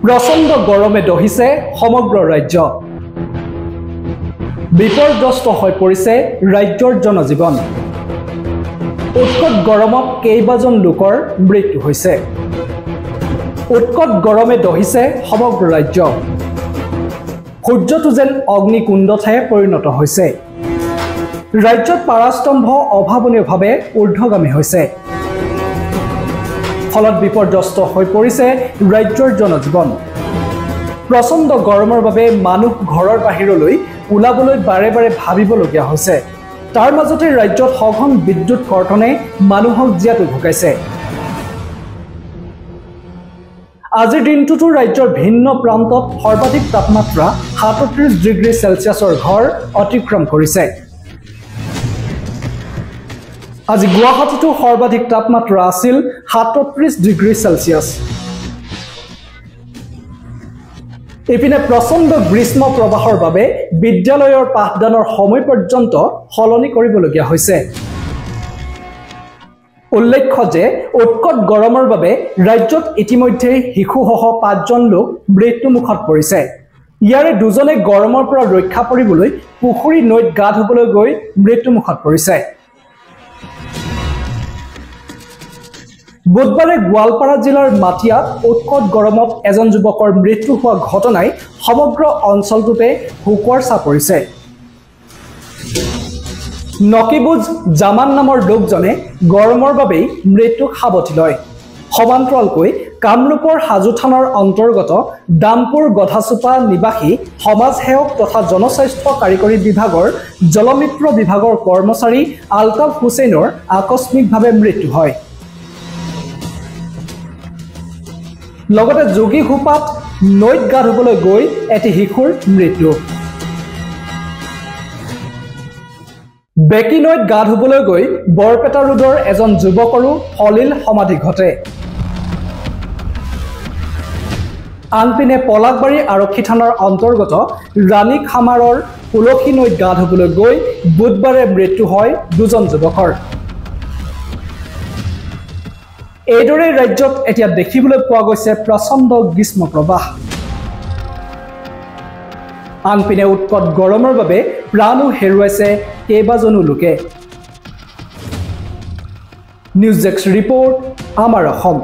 প্ৰচণ্ড গৰমে দহিছে সমগ্ৰ ৰাজ্য বিপৰ্যস্ত হৈ পৰিছে ৰাজ্যৰ জনজীৱন উৎকট গৰমত কেইবাজন লোকৰ মৃত্যু হৈছে উৎকট গৰমে দহিছে সমগ্ৰ ৰাজ্য সূৰ্যটো যেন অগ্নিকুণ্ডতহে পৰিণত হৈছে ৰাজ্যত পাৰাস্তম্ভ অভাৱনীয়ভাৱে ঊৰ্ধ্বগামী হৈছে ফলত বিপৰ্যস্ত হৈ পৰিছে ৰাজ্যৰ জনজীৱন প্ৰচণ্ড গৰমৰ বাবে মানুহ ঘৰৰ বাহিৰলৈ ওলাবলৈ বাৰে বাৰে ভাবিবলগীয়া হৈছে তাৰ মাজতে ৰাজ্যত সঘন বিদ্যুৎ কৰ্তনে মানুহক জিয়াটো ভুগাইছে আজিৰ দিনটোতো ৰাজ্যৰ ভিন্ন প্ৰান্তত সৰ্বাধিক তাপমাত্ৰা ৩৭ ডিগ্ৰী সেলসিয়াছৰ ঘৰ অতিক্ৰম কৰিছে আজি গুৱাহাটীতো সৰ্বাধিক তাপমাত্ৰা আছিল ৩৭ ডিগ্ৰী সেলসিয়াছ এপিনে প্ৰচণ্ড গ্ৰীষ্ম প্ৰবাহৰ বাবে বিদ্যালয়ৰ পাঠদানৰ সময় পৰ্যন্ত সলনি কৰিবলগীয়া হৈছে উল্লেখ্য যে উৎকট গৰমৰ বাবে ৰাজ্যত ইতিমধ্যে শিশুসহ ৫জন লোক মৃত্যুমুখত পৰিছে ইয়াৰে দুজনে গৰমৰ পৰা ৰক্ষা পৰিবলৈ পুখুৰী নৈত গা ধুবলৈ গৈ মৃত্যুমুখত পৰিছে বুধবাৰে গোৱালপাৰা জিলাৰ মাটিয়াত উৎকট গৰমত এজন যুৱকৰ মৃত্যু হোৱা ঘটনাই সমগ্ৰ অঞ্চলটোতে হুকৰ চাপ পৰিছে নকিবুজ জামান নামৰ লোকজনে গৰমৰ বাবেই মৃত্যুক সাৱটি লয় সমান্তৰালকৈ কামৰূপৰ হাজো থানাৰ অন্তৰ্গত দামপুৰ গধাচোপা নিবাসী সমাজসেৱক তথা জনস্বাস্থ্য কাৰিকৰী বিভাগৰ জলমিত্ৰ বিভাগৰ কৰ্মচাৰী আলতাফ হুছেইনৰ আকস্মিকভাৱে মৃত্যু হয় লগতে যোগী ঘোপাত নৈত গা ধুবলৈ গৈ এটি শিশুৰ মৃত্যু বেকি নৈত গা ধুবলৈ গৈ বৰপেটা ৰোডৰ এজন যুৱকৰো সলিল সমাধি ঘটে আনপিনে পলাকবাৰী আৰক্ষী থানাৰ অন্তৰ্গত ৰাণী খামাৰৰ তুলসী নৈত গা ধুবলৈ গৈ বুধবাৰে মৃত্যু হয় দুজন যুৱকৰ এইদৰে ৰাজ্যত এতিয়া দেখিবলৈ পোৱা গৈছে প্ৰচণ্ড গ্ৰীষ্ম প্ৰবাহ আনপিনে উৎকট গৰমৰ বাবে প্ৰাণো হেৰুৱাইছে কেইবাজনো লোকে নিউজ ডেস্ক ৰিপৰ্ট আমাৰ অসম